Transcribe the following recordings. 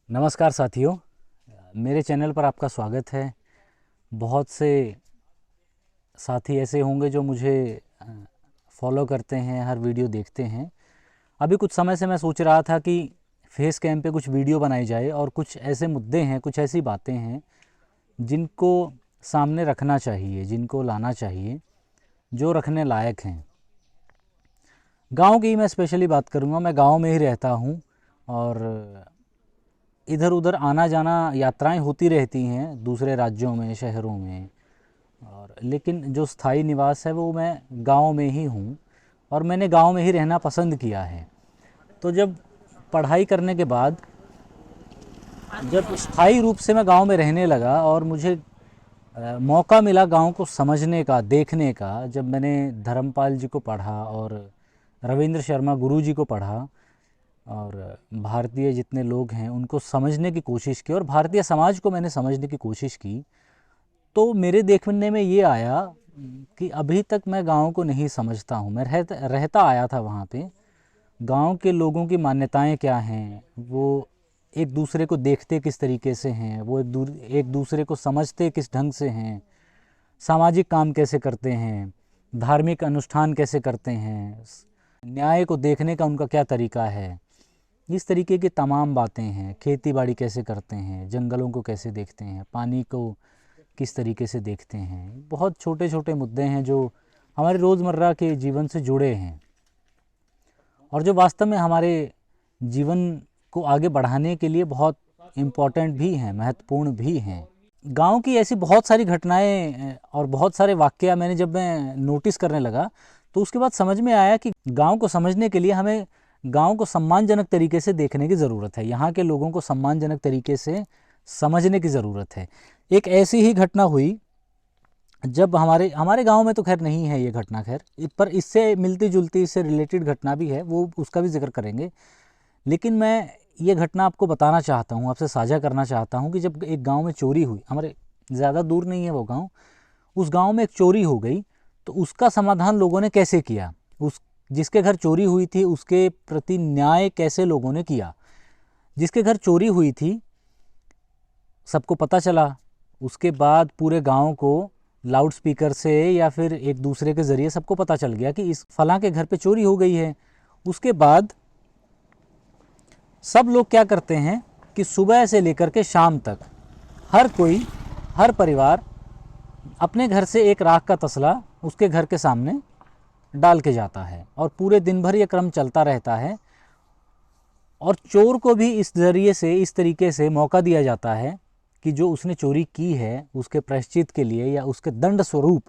नमस्कार साथियों, मेरे चैनल पर आपका स्वागत है। बहुत से साथी ऐसे होंगे जो मुझे फॉलो करते हैं, हर वीडियो देखते हैं। अभी कुछ समय से मैं सोच रहा था कि फेस कैम पे कुछ वीडियो बनाई जाए और कुछ ऐसे मुद्दे हैं, कुछ ऐसी बातें हैं जिनको सामने रखना चाहिए, जिनको लाना चाहिए, जो रखने लायक हैं। गांव की मैं स्पेशली बात करूंगा। मैं गांव में ही रहता हूं और इधर उधर आना जाना यात्राएं होती रहती हैं दूसरे राज्यों में, शहरों में। और लेकिन जो स्थायी निवास है वो मैं गांव में ही हूँ और मैंने गांव में ही रहना पसंद किया है। तो जब पढ़ाई करने के बाद जब स्थायी रूप से मैं गांव में रहने लगा और मुझे मौका मिला गांव को समझने का, देखने का, जब मैंने धर्मपाल जी को पढ़ा और रविंद्र शर्मा गुरु जी को पढ़ा और भारतीय जितने लोग हैं उनको समझने की कोशिश की और भारतीय समाज को मैंने समझने की कोशिश की, तो मेरे देखने में ये आया कि अभी तक मैं गाँव को नहीं समझता हूँ। मैं रहता आया था वहाँ पे। गाँव के लोगों की मान्यताएं क्या हैं, वो एक दूसरे को देखते किस तरीके से हैं, वो एक दूसरे को समझते किस ढंग से हैं, सामाजिक काम कैसे करते हैं, धार्मिक अनुष्ठान कैसे करते हैं, न्याय को देखने का उनका क्या तरीका है, इस तरीके की तमाम बातें हैं। खेती बाड़ी कैसे करते हैं, जंगलों को कैसे देखते हैं, पानी को किस तरीके से देखते हैं। बहुत छोटे छोटे मुद्दे हैं जो हमारे रोज़मर्रा के जीवन से जुड़े हैं और जो वास्तव में हमारे जीवन को आगे बढ़ाने के लिए बहुत इम्पॉर्टेंट भी हैं, महत्वपूर्ण भी हैं। गांव की ऐसी बहुत सारी घटनाएं और बहुत सारे वाक़या मैंने जब मैं नोटिस करने लगा तो उसके बाद समझ में आया कि गांव को समझने के लिए हमें गांव को सम्मानजनक तरीके से देखने की ज़रूरत है। यहाँ के लोगों को सम्मानजनक तरीके से समझने की ज़रूरत है। एक ऐसी ही घटना हुई जब हमारे हमारे गांव में तो खैर नहीं है ये घटना, खैर पर इससे मिलती जुलती, इससे रिलेटेड घटना भी है, वो उसका भी जिक्र करेंगे। लेकिन मैं ये घटना आपको बताना चाहता हूँ, आपसे साझा करना चाहता हूँ कि जब एक गांव में चोरी हुई, हमारे ज़्यादा दूर नहीं है वो गांव, उस गांव में एक चोरी हो गई, तो उसका समाधान लोगों ने कैसे किया, उस जिसके घर चोरी हुई थी उसके प्रति न्याय कैसे लोगों ने किया। जिसके घर चोरी हुई थी सबको पता चला, उसके बाद पूरे गांव को लाउड स्पीकर से या फिर एक दूसरे के ज़रिए सबको पता चल गया कि इस फलां के घर पे चोरी हो गई है। उसके बाद सब लोग क्या करते हैं कि सुबह से लेकर के शाम तक हर कोई, हर परिवार अपने घर से एक राख का तसला उसके घर के सामने डाल के जाता है और पूरे दिन भर ये क्रम चलता रहता है। और चोर को भी इस ज़रिए से, इस तरीके से मौका दिया जाता है कि जो उसने चोरी की है उसके प्रायश्चित के लिए या उसके दंड स्वरूप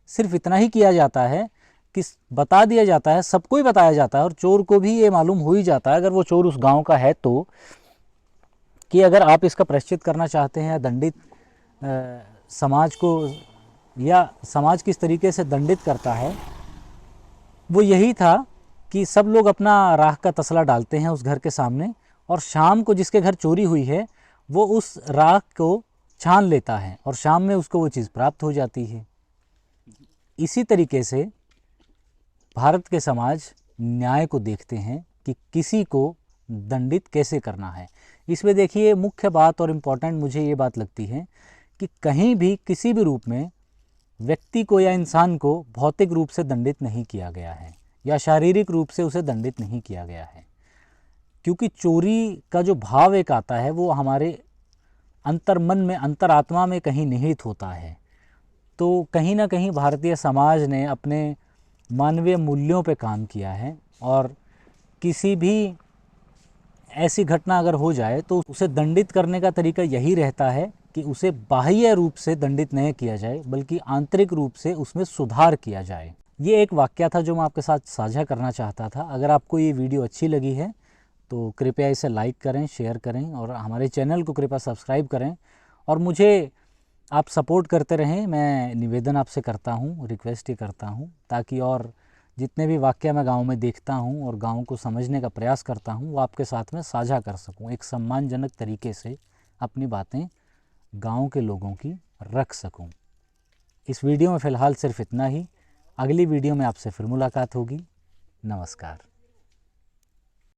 सिर्फ इतना ही किया जाता है कि बता दिया जाता है, सबको ही बताया जाता है और चोर को भी ये मालूम हो ही जाता है, अगर वो चोर उस गांव का है तो, कि अगर आप इसका प्रायश्चित करना चाहते हैं या दंडित समाज को, या समाज किस तरीके से दंडित करता है, वो यही था कि सब लोग अपना राख का तसला डालते हैं उस घर के सामने और शाम को जिसके घर चोरी हुई है वो उस राख को छान लेता है और शाम में उसको वो चीज़ प्राप्त हो जाती है। इसी तरीके से भारत के समाज न्याय को देखते हैं कि किसी को दंडित कैसे करना है। इसमें देखिए मुख्य बात और इम्पॉर्टेंट मुझे ये बात लगती है कि कहीं भी किसी भी रूप में व्यक्ति को या इंसान को भौतिक रूप से दंडित नहीं किया गया है या शारीरिक रूप से उसे दंडित नहीं किया गया है, क्योंकि चोरी का जो भाव एक आता है वो हमारे अंतर्मन में, अंतरात्मा में कहीं निहित होता है। तो कहीं ना कहीं भारतीय समाज ने अपने मानवीय मूल्यों पे काम किया है और किसी भी ऐसी घटना अगर हो जाए तो उसे दंडित करने का तरीका यही रहता है कि उसे बाह्य रूप से दंडित नहीं किया जाए बल्कि आंतरिक रूप से उसमें सुधार किया जाए। ये एक वाकया था जो मैं आपके साथ साझा करना चाहता था। अगर आपको ये वीडियो अच्छी लगी है तो कृपया इसे लाइक करें, शेयर करें और हमारे चैनल को कृपया सब्सक्राइब करें और मुझे आप सपोर्ट करते रहें। मैं निवेदन आपसे करता हूँ, रिक्वेस्ट ही करता हूँ, ताकि और जितने भी वाक़या मैं गांव में देखता हूँ और गांव को समझने का प्रयास करता हूँ वो आपके साथ में साझा कर सकूँ, एक सम्मानजनक तरीके से अपनी बातें गांव के लोगों की रख सकूँ। इस वीडियो में फ़िलहाल सिर्फ इतना ही। अगली वीडियो में आपसे फिर मुलाकात होगी। नमस्कार।